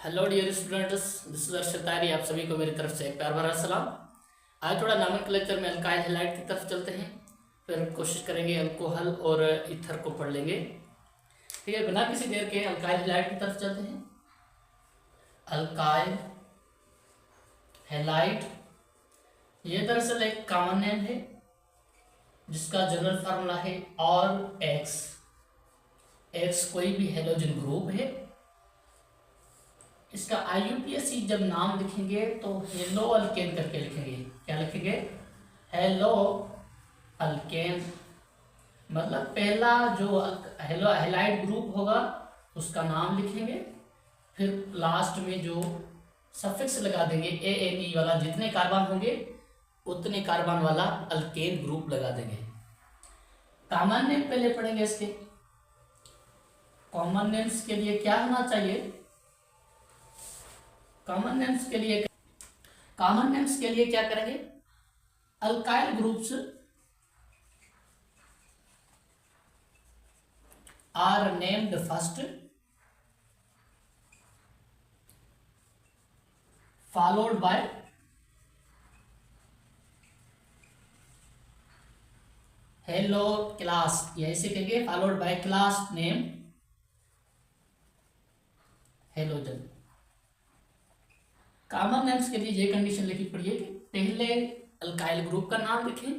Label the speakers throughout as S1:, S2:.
S1: Hello dear students, this is Arshad Tari. आप सभी को मेरी तरफ से एक प्यार भरा सलाम। आज थोड़ा नॉमेनक्लेचर में अल्काइल हैलाइड की तरफ चलते हैं, फिर कोशिश करेंगे अल्कोहल और ईथर को पढ़ लेंगे। ठीक है, बिना किसी देर के अल्काइल हैलाइड की तरफ चलते हैं। अल्काइल हैलाइड ये दरअसल एक कॉमन नेम है जिसका जनरल फार्मूला है और एक्स कोई भी हेलोजन ग्रुप है। इसका IUPAC जब नाम लिखेंगे तो हेलो अल्केन करके लिखेंगे। क्या लिखेंगे? Hello alkane. मतलब पहला जो हेलो हैलाइड ग्रुप होगा उसका नाम लिखेंगे, फिर लास्ट में जो सफिक्स लगा देंगे ANE वाला, जितने कार्बन होंगे उतने कार्बन वाला अल्केन ग्रुप लगा देंगे। कॉमन नेम पहले पढ़ेंगे इसके। कॉमन नेम्स के लिए क्या होना चाहिए? कॉमन नेम्स के लिए क्या करेंगे? Alkyl groups are named first followed by halo class, ये ऐसे कहेंगे, followed by class name halogen. Common names के लिए ये कंडीशन लिखी पड़ी है कि पहले अल्काइल ग्रुप का नाम लिखें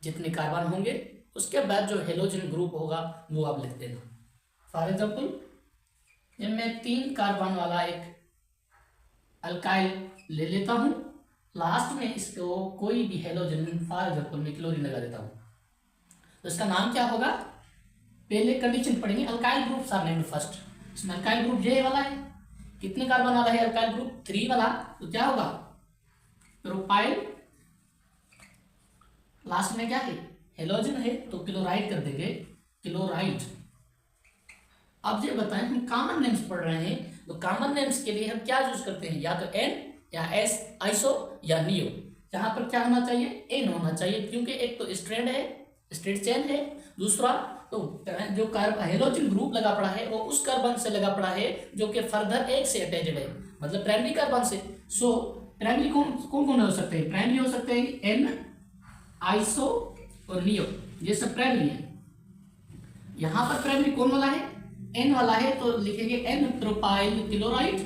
S1: जितने कार्बन होंगे, उसके बाद जो हेलोजन ग्रुप होगा वो आप लिख देना। फॉर एग्जांपल, जब मैं 3 कार्बन वाला एक अल्काइल ले लेता हूं, लास्ट में इसको कोई भी हेलोजन, फॉर एग्जांपल मैं क्लोरीन लगा देता हूं, तो इसका नाम क्या होगा? पहले कंडीशन पढ़ेंगे, alkyl group are named first. इसमें अल्काइल ग्रुप ये वाला है, कितने कार्बन वाला है अल्काइल ग्रुप? 3 वाला, तो क्या होगा? प्रोपाइल। लास्ट में क्या है? हेलोजन है, तो क्लोराइड कर देंगे, क्लोराइड। अब ये बताएं, हम कॉमन नेम्स पढ़ रहे हैं तो कॉमन नेम्स के लिए हम क्या यूज करते हैं? या तो N या S, आइसो या नियो। यहां पर क्या होना चाहिए? N होना चाहिए, क्योंकि एक तो स्ट्रैंड है, स्ट्रेट चेन है, दूसरा तो जो हेलोजन ग्रुप लगा पड़ा है वो उस कार्बन से लगा पड़ा है जो कि फर्दर एक से अटैच्ड है, मतलब प्राइमरी कार्बन से। सो प्राइमरी कौन कौन हो सकते हैं? प्राइमरी हो सकते हैं N, आइसो और नियो, ये सब प्राइमरी है। यहां पर प्राइमरी कौन वाला है? N वाला है, तो लिखेंगे N प्रोपाइल क्लोराइड।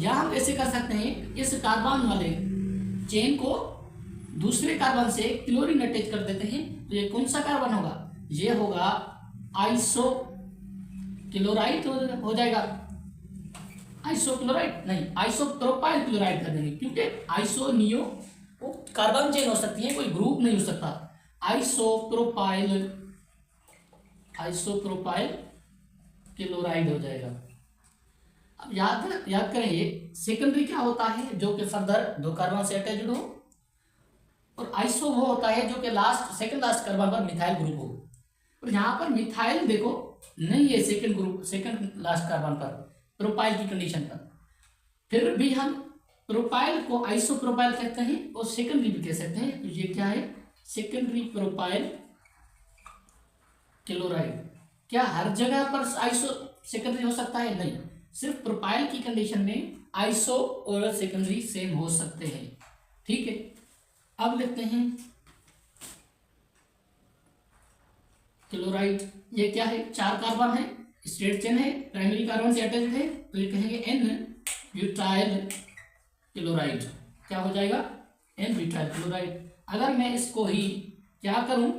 S1: या हम ऐसे कर सकते हैं, इस कार्बन वाले चेन को दूसरे कार्बन से क्लोरीन अटैच कर देते हैं, तो ये कौन सा कार्बन होगा? ये होगा आइसो क्लोराइड हो जाएगा। आइसो क्लोराइड नहीं, आइसो प्रोपाइल क्लोराइड कर देंगे, क्योंकि आइसो नियो वो कार्बन चेन हो सकती है, कोई ग्रुप नहीं हो सकता। आइसो प्रोपाइल क्लोराइड हो जाएगा। अब याद करें, ये सेकेंडरी क्या होता है? जो कि फर्दर 2 कार्बन से अटैच्ड हो, और आइसो वो होता है जो कि सेकंड लास्ट कार्बन पर मिथाइल ग्रुप हो। और यहाँ पर मिथाइल देखो नहीं है, सेकंड लास्ट कार्बन पर प्रोपाइल की कंडीशन पर। फिर भी हम प्रोपाइल को आइसो प्रोपाइल कहते हैं और सेकेंडरी भी कह सकते हैं। तो ये क्या है? Secondary propyl chloride. क्या हर जगह पर आइसो सेकेंडरी हो सकता है? नहीं, सिर्फ प्रोपाइल की कंडीशन में आइसो और सेकेंडरी सेम हो सकते हैं। ठीक है, अब लिखते हैं क्लोराइड। ये क्या है? 4 कार्बन है, स्ट्रेट चेन है, प्राइमरी कार्बन से अटैच्ड है, तो ये कहेंगे N ब्यूटाइल क्लोराइड। क्या हो जाएगा? N butyl chloride. अगर मैं इसको ही क्या करूं,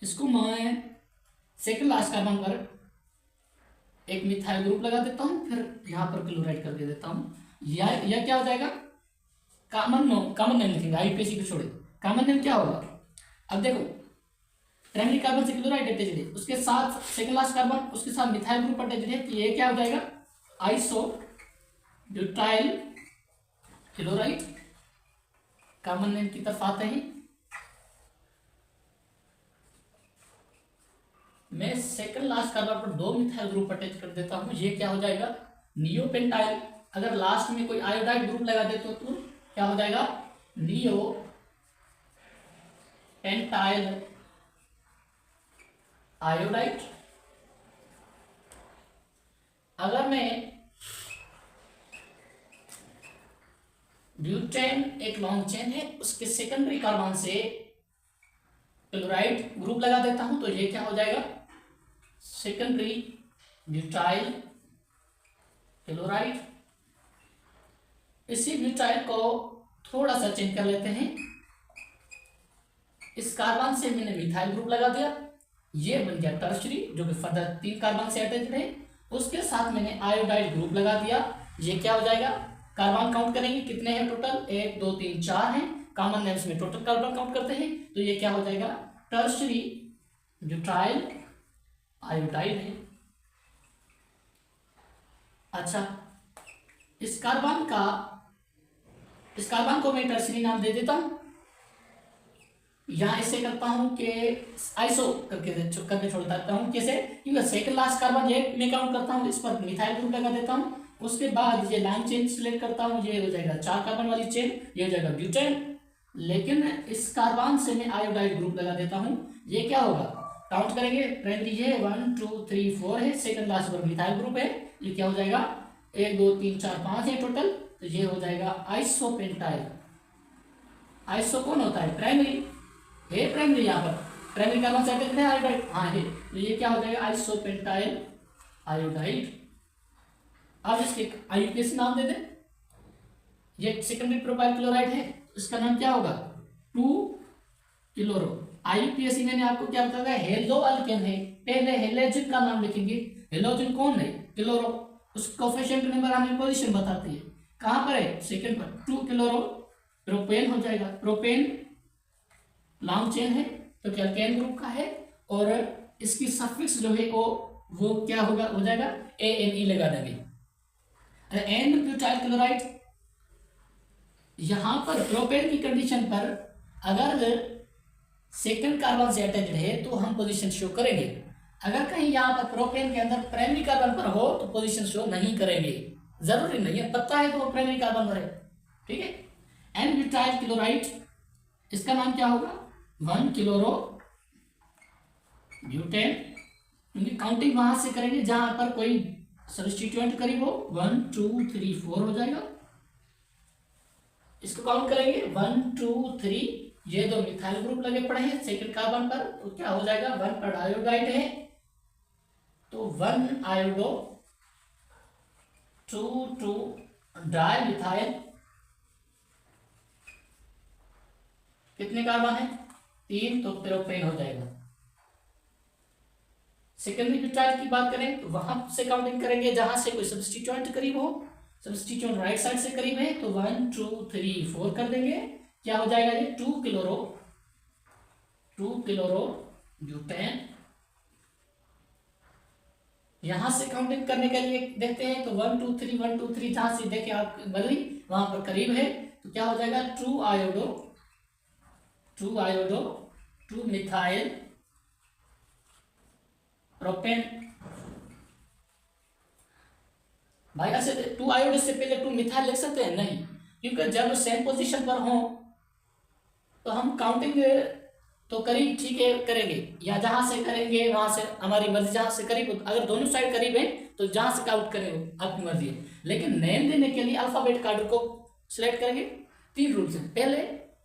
S1: इसको मैं सेकंड लास्ट कार्बन पर एक मिथाइल ग्रुप लगा देता हूं, फिर यहां पर क्लोराइड करके देता हूं। यह क्या हो जाएगा? कॉमन नेम लिखेंगे, IUPAC को छोड़े। कॉमन नेम क्या होगा? अब देखो, प्राइमरी कार्बन से क्लोराइड अटैच्ड है, उसके साथ सेकंड लास्ट कार्बन, उसके साथ मिथाइल ग्रुप अटैच्ड है, तो ये क्या हो जाएगा? Iso butyl chloride. Common name की तरफ आते हैं। मैं सेकंड लास्ट कार्बन पर 2 मिथाइल ग्रुप अटैच कर देता हूं, ये क्या हो जाएगा? नियोपेंटाइल। अगर लास्ट में कोई आयोडाइड ग्रुप लगा देते हो तो क्या हो जाएगा? Neo pentyl iodide. अगर मैं ब्यूटेन एक लॉन्ग चेन है, उसके सेकेंडरी कार्बन से क्लोराइड ग्रुप लगा देता हूं, तो ये क्या हो जाएगा, सेकेंडरी ब्यूटाइल क्लोराइड। इसी ब्यूटाइल को थोड़ा सा चेंज कर लेते हैं, इस कार्बन से मैंने मिथाइल ग्रुप लगा दिया, ये बन गया टर्शरी जो कि फर्दर 3 कार्बन से अटैच्ड है। उसके साथ मैंने आयोडाइड ग्रुप लगा दिया, ये क्या हो जाएगा, कार्बन काउंट करेंगे कितने हैं टोटल, 1 2 3 4 हैं, कॉमन नेम्स में टोटल कार्बन काउंट करते हैं, तो ये क्या हो जाएगा, टर्शरी ब्यूटाइल आयोडाइड है। अच्छा, इस कार्बन को मैं टर्शरी नाम दे देता हूं, यहां ऐसे करता हूं कि आइसो करके छोड़ देता हूं, कैसे, क्योंकि सेकंड लास्ट कार्बन ये मैं काउंट करता हूं, इस पर मिथाइल ग्रुप लगा देता हूं, उसके बाद ये लाइन चेन सिलेक्ट करता हूं, ये हो जाएगा 4 कार्बन वाली चेन, ये हो जाएगा ब्यूटेन। लेकिन इस कार्बन से मैं आयोडाइड ग्रुप लगा देता हूं, ये क्या होगा, काउंट करेंगे, ट्रेन दीजिए, 1 2 3 4 है, सेकंड लास्ट पर मिथाइल ग्रुप है, ये क्या हो जाएगा, 1 2 3 4 5 है टोटल, तो ये हो जाएगा आइसोपेंटाइल। आइसो कौन होता है, प्राइमरी है, प्राइमरी यहाँ पर प्राइमरी कार्बन से अटैच्ड है आयोडाइड, हाँ है, तो ये क्या हो जाएगा, आइसोपेंटाइल आयोडाइड। अब इसके आईयूपीएसी नाम दे दें, ये सेकेंडरी प्रोपाइल क्लोराइड है, इसका नाम क्या होगा, 2 क्लोरो। आईयूपीएसी मैंने आपको क्या बताया, हेलो अल्केन है, पहले हेलोजन का नाम लिखेंगे, हेलोजन कौन है, क्लोरो, उस कोफिशिएंट नंबर हमें पोजीशन बताती है, कहां पर है, सेकंड पर, 2 क्लोरो प्रोपेन हो जाएगा, प्रोपेन लॉन्ग चेन है तो क्या अल्केन ग्रुप का है, और इसकी सफिक्स जो है वो क्या होगा, हो जाएगा ANE लगा देंगे। एन ब्यूटाइल क्लोराइड, यहां पर प्रोपेन की कंडीशन पर अगर सेकंड कार्बन से अटैच्ड है तो हम पोजीशन शो करेंगे, अगर कहीं यहाँ पर प्रोपेन के अंदर प्राइमरी कार्बन पर हो तो पोजीशन शो नहीं करेंगे, जरूरी नहीं है, पता है तो वो प्राइमरी कार्बन पर है, ठीक है। एन ब्यूटाइल क्लोराइड, इसका नाम क्या होगा, 1 क्लोरो ब्यूटेन, क्योंकि काउंटिंग वहां से करेंगे जहां पर कोई सब्स्टिट्यूएंट करीब हो, 1 2 3 4 हो जाएगा, इसको काउंट करेंगे 1 2 3, ये 2 मिथाइल ग्रुप लगे पड़े हैं सेकंड कार्बन पर, तो क्या हो जाएगा, 1 पर आयोडाइड है तो 1 आयोडो, 2 डाई मिथाइल, कितने कार्बन है, 3, तो प्रोपेन हो जाएगा। सेकेंडरी ब्यूटाइल की बात करें तो वहां से काउंटिंग करेंगे जहां से कोई सब्स्टिट्यूएंट करीब हो, सब्स्टिट्यूएंट राइट साइड से करीब है तो 1 2 3 4 कर देंगे, क्या हो जाएगा ये, 2 क्लोरो ब्यूटेन। यहां से काउंटिंग करने के लिए देखते हैं तो 1 2 3 1 2 3 जहां से देखें आप बदली वहां पर करीब है, तो क्या हो जाएगा, 2 आयोडो 2 मिथाइल प्रोपेन। भाई ऐसे 2 आयोडो से पहले 2 मिथाइल लिख सकते हैं, नहीं, क्योंकि जब सेम पोजीशन पर हो तो हम काउंटिंग तो करीब ठीक है करेंगे, या जहां से करेंगे वहां से हमारी मर्जी, जहां से करीब, अगर दोनों साइड करीब है तो जहां से काउंट करेंगे आपकी मर्जी है, लेकिन नेम देने के लिए अल्फाबेट कार्ड को सिलेक्ट करेंगे 3 रूप से, पहले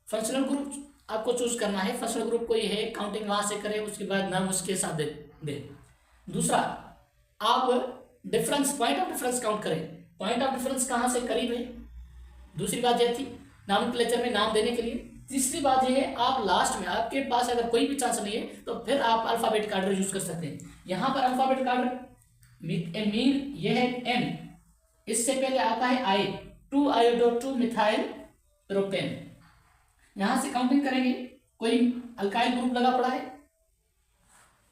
S1: फंक्शनल ग्रुप आपको चूज करना है, फंक्शनल ग्रुप कोई है, काउंटिंग वहां से करें, उसके बाद नाम उसके साथ दे। दूसरा, आप difference, point of difference count करें, पॉइंट ऑफ डिफरेंस कहां से करीब है, दूसरी बात यह थी नॉमेनक्लेचर में नाम देने के लिए। तीसरी बात यह है, आप लास्ट में, आपके पास अगर कोई भी चांस नहीं है तो फिर आप अल्फाबेट कार्ड यूज कर सकते हैं। यहां पर अल्फाबेट कार्ड मीन यह है एन, इससे पहले आता है आई, 2 आयोडो 2 मिथाइल प्रोपेन। यहां से काउंटिंग करेंगे, कोई अल्काइल ग्रुप लगा पड़ा है,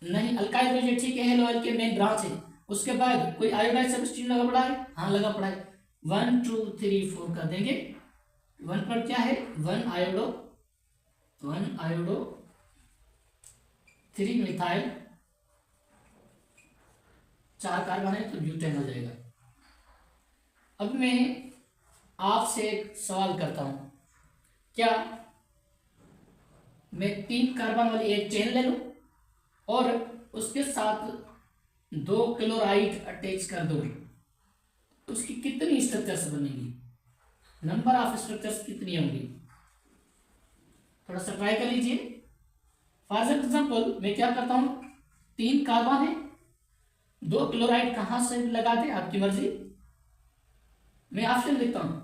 S1: नहीं, अल्काइल ग्रुप ठीक है, हेलो के मेन ब्रांच है, उसके बाद कोई आयोडाइड सब्स्टिट्यूट लगा पड़ा है, हाँ लगा पड़ा है, 1 2 3 4 कर देंगे, 1 पर क्या है, 1 आयोडो 3 मिथाइल, 4 कार्बन है तो ब्यूटेन हो जाएगा। अब मैं आपसे एक सवाल करता हूं, क्या मैं 3 कार्बन वाली एक चेन ले लूं और उसके साथ 2 क्लोराइड अटैच कर दूं, तो उसकी कितनी स्ट्रक्चर्स बनेगी, नंबर ऑफ स्ट्रक्चर्स कितनी होंगी, थोड़ा सा ट्राई कर लीजिए। फॉर एग्जाम्पल मैं क्या करता हूं, 3 कार्बन है, 2 क्लोराइड कहां से लगा दे आपकी मर्जी। मैं ऑप्शन लिखता हूं,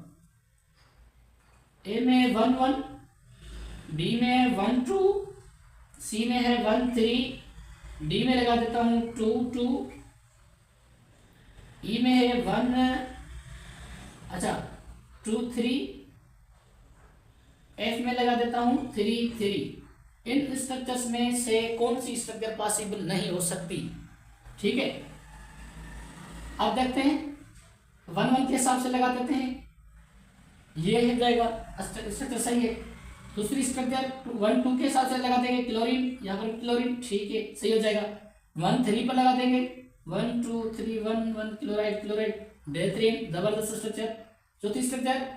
S1: ए में 1 1, बी में 1 2, सी में है 1 3, डी में लगा देता हूं 2 2, ई में है 1 अच्छा 2 3, एफ में लगा देता हूं 3 3। इन स्ट्रक्चर्स में से कौन सी स्ट्रक्चर पॉसिबल नहीं हो सकती, ठीक है। अब देखते हैं 1 1 के हिसाब से लगा देते हैं, ये हो जाएगा स्ट्रक्चर सही है। दूसरी स्ट्रक्चर 1 2 के हिसाब से लगा देंगे, क्लोरीन, यहाँ पर क्लोरीन, ठीक है सही हो जाएगा। 1 3 पर लगा देंगे, 1 2 3 1 1 क्लोराइड क्लोराइड, बेहतरीन जबरदस्त स्ट्रक्चर। चौथी स्ट्रक्चर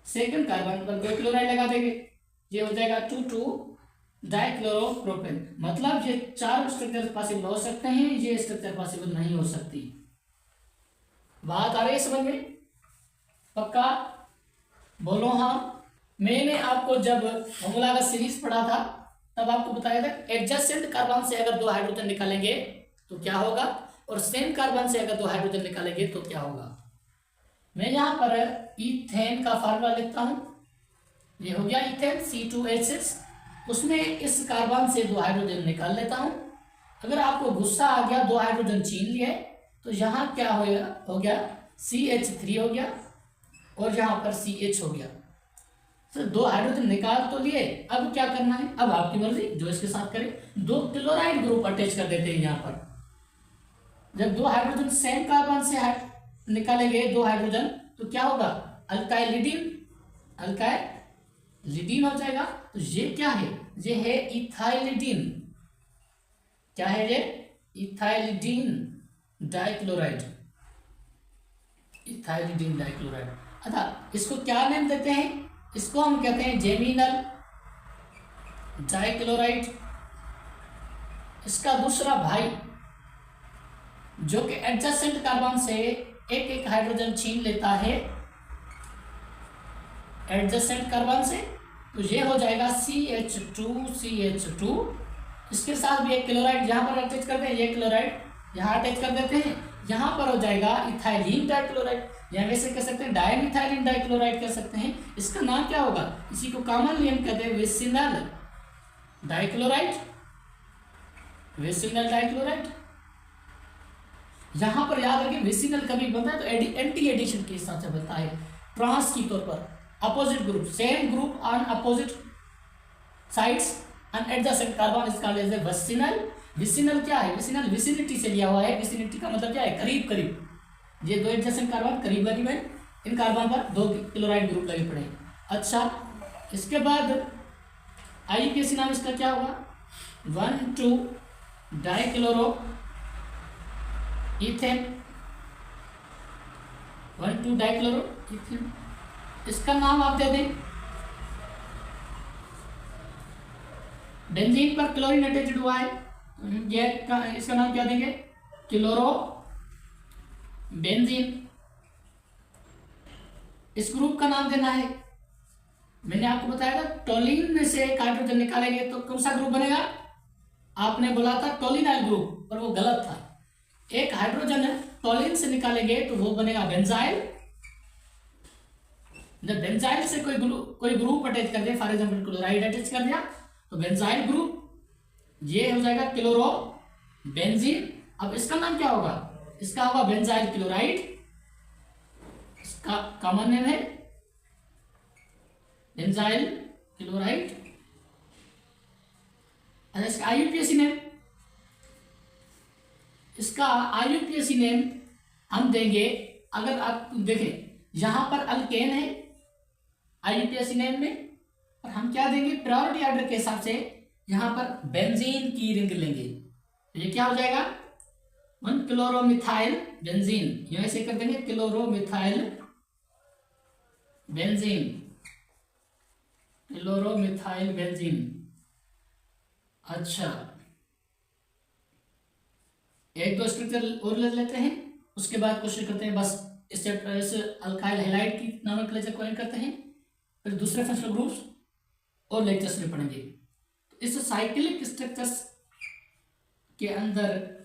S1: सेकंड कार्बन पर 2 क्लोराइड लगा देंगे, ये हो जाएगा 2 2 डाइक्लोरोप्रोपेन। मतलब ये 4 स्ट्रक्चर पॉसिबल हो सकते हैं, ये स्ट्रक्चर पॉसिबल नहीं हो सकती। बात आ रही है समझ में, पक्का बोलो हाँ। मैंने आपको जब फॉर्मूला का सीरीज पढ़ा था तब आपको बताया था एडजेसेंट कार्बन से अगर 2 हाइड्रोजन निकालेंगे तो क्या होगा, और सेम कार्बन से अगर 2 हाइड्रोजन निकालेंगे तो क्या होगा। मैं यहाँ पर इथेन का फार्मूला लिखता हूँ, ये हो गया इथेन C2H6, उसमें इस कार्बन से 2 हाइड्रोजन निकाल लेता हूँ। अगर आपको गुस्सा आ गया, 2 हाइड्रोजन छीन लिए तो यहाँ क्या हो गया CH3 हो गया और यहाँ पर CH हो गया। तो 2 हाइड्रोजन निकाल तो लिए, अब क्या करना है, अब आपकी मर्जी जो इसके साथ करे। 2 क्लोराइड ग्रुप अटैच कर देते हैं यहाँ पर। जब 2 हाइड्रोजन सेम कार्बन से निकालेंगे 2 हाइड्रोजन तो क्या होगा, अल्काइलिडीन, अल्काइलिडीन हो जाएगा। तो ये क्या है, ये है इथाइलिडीन। क्या है ये, इथाइलिडीन डाइक्लोराइड, इथाइलिडीन डाइक्लोराइड। अच्छा इसको क्या नेम देते हैं, इसको हम कहते हैं जेमिनल डाइक्लोराइड। इसका दूसरा भाई जो कि एडजेसेंट कार्बन से एक एक हाइड्रोजन छीन लेता है एडजेसेंट कार्बन से, तो ये हो जाएगा CH2। इसके साथ भी एक क्लोराइड यहाँ पर अटैच कर दें, ये क्लोराइड यहाँ अटैच कर देते हैं, यहाँ पर हो जाएगा इथाइलिन डाइक्लोराइड, या वैसे कह सकते हैं डायमिथाइलिन डाइक्लोराइड कह सकते हैं। इसका नाम क्या होगा, इसी को कॉमन नेम कहते हैं विसिनल डाइक्लोराइड, विसिनल डाइक्लोराइड। यहाँ पर याद रखिए विसिनल कभी बनता है तो एंटी एडिशन के हिसाब से बनता है, ट्रांस की तौर पर, opposite group, same group on opposite sides and adjacent carbon is called as a vicinal. Vicinal क्या है, विसिनल विसिनिटी से लिया हुआ है, विसिनिटी का मतलब क्या है, करीब करीब। ये 2 एडजेसेंट कार्बन करीब करीब है, इन कार्बन पर 2 क्लोराइड ग्रुप लगे पड़े। अच्छा इसके बाद आईयूपीएसी नाम इसका क्या होगा, 1 2 डाइक्लोरो इथेन, 1 2 डाइक्लोरो इथेन। इसका नाम आप दे दें, बेंजीन पर क्लोरीन अटैच्ड हुआ है, ये इसका नाम क्या देंगे, क्लोरो बेंजीन। इस ग्रुप का नाम देना है, मैंने आपको बताया था टोलिन में से एक हाइड्रोजन निकालेंगे तो कौन सा ग्रुप बनेगा, आपने बोला था टोलिनाइल ग्रुप, पर वो गलत था। एक हाइड्रोजन टोलिन से निकालेंगे तो वो बनेगा बेंजाइल। जब बेंजाइल से कोई ग्रुप अटैच कर दे, फॉर एग्जाम्पल क्लोराइड अटैच कर दिया तो बेंजाइल ग्रुप, ये हो जाएगा क्लोरो बेंजीन। अब इसका नाम क्या होगा, इसका होगा बेंजाइल क्लोराइड, इसका कॉमन नेम है बेंजाइल क्लोराइड। अच्छा इसका आईयूपीएसी नेम, इसका आईयूपीएसी नेम हम देंगे, अगर आप देखें यहां पर अल्केन है आईयूपीएसी नेम में, और हम क्या देंगे प्रायोरिटी ऑर्डर के हिसाब से यहां पर बेंजीन की रिंग लेंगे, ये क्या हो जाएगा 1 क्लोरोमिथाइल बेंजीन, यहां ऐसे कर देंगे क्लोरोमिथाइल बेंजीन, क्लोरोमिथाइल बेंजीन। अच्छा एक दो स्ट्रक्चर और ले लेते हैं, उसके बाद कोशिश करते हैं बस इस चैप्टर से अल्काइल हैलाइड की नोमेनक्लेचर को करते हैं, फिर दूसरे फंक्शनल ग्रुप्स और लेक्चर्स में पढ़ेंगे। तो इस साइक्लिक स्ट्रक्चर्स के अंदर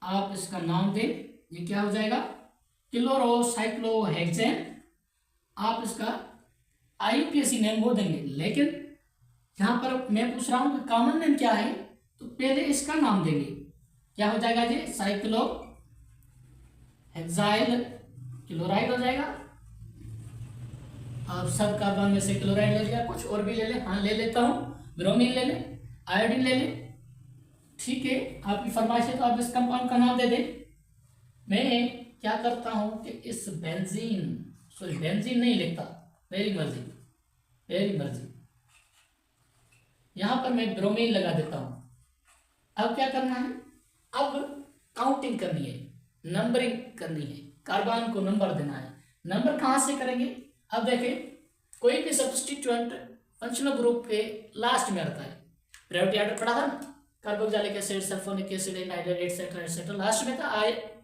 S1: आप इसका नाम दें, ये क्या हो जाएगा, क्लोरोसाइक्लोहेक्सेन। आप इसका IUPAC नेम वो देंगे, लेकिन यहाँ पर मैं पूछ रहा हूँ कि कॉमन नेम क्या है, तो पहले इसका नाम देंगे, क्या हो जाएगा जी, साइक्लो हेक्साइल क्लोराइड हो जाएगा। आप सब कार्बन में से क्लोराइड ले लिया, कुछ और भी ले ले, हाँ ले लेता हूँ, ब्रोमीन ले ले, आयोडीन ले ले, ठीक है, आपकी फरमाइश है तो आप इस कंपाउंड का नाम दे दें। मैं क्या करता हूँ कि इस बेंजीन नहीं लिखता, मेरी मर्जी, यहां पर मैं ब्रोमीन लगा देता हूं। अब क्या करना है, अब काउंटिंग करनी है, नंबरिंग करनी है, कार्बन को नंबर देना है। नंबर कहां से करेंगे, अब देखें, कोई भी सब्स्टिट्यूएंट फंक्शनल ग्रुप के लास्ट में आता है। प्रायोरिटी ऑर्डर पढ़ा था ना, carboxylic acid, sulphonic acid, anhydride etcetera etcetera, last में था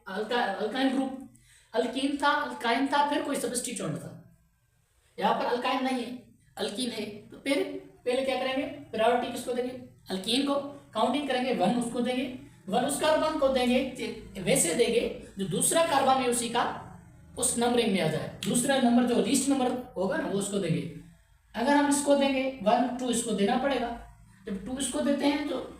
S1: अल्काइन ग्रुप, अल्कीन था, फिर कोई सब्स्टिट्यूएंट था। यहाँ पर अल्काइन नहीं है, अल्कीन है, तो पहले क्या करेंगे, प्रायोरिटी किसको देंगे, अल्कीन को, काउंटिंग करेंगे, 1 उसको देंगे, 1 उस कार्बन को देंगे, वैसे देंगे जो दूसरा कार्बन है उसी का उस नंबरिंग में आ जाए, दूसरा नंबर जो लीस्ट नंबर होगा ना वो उसको देंगे। अगर हम इसको देंगे 1 2 इसको देना पड़ेगा, जब 2 इसको देते हैं तो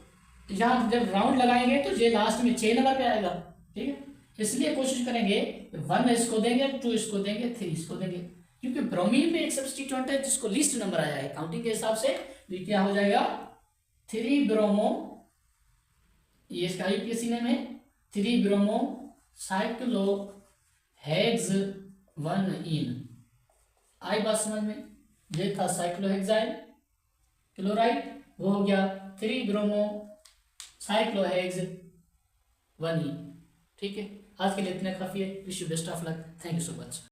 S1: यहाँ जब राउंड लगाएंगे तो ये लास्ट में 6 नंबर पे आएगा, ठीक है, इसलिए कोशिश करेंगे 1 इसको देंगे, 2 इसको देंगे, 3 इसको देंगे, क्योंकि ब्रोमीन में एक सब्स्टिट्यूएंट है जिसको लिस्ट नंबर आया है काउंटिंग के हिसाब से, तो क्या हो जाएगा 3 ब्रोमो, ये इसका IUPAC नेम है, 3 ब्रोमो साइक्लोहेक्स-1-इन। आई बात समझ में, ये था साइक्लोहेक्साइल क्लोराइड, वो हो गया 3 ब्रोमो साइक्लोहेक्स-1-इन, ठीक है। आज के लिए इतना काफी है। Wish you best of luck, thank you so much.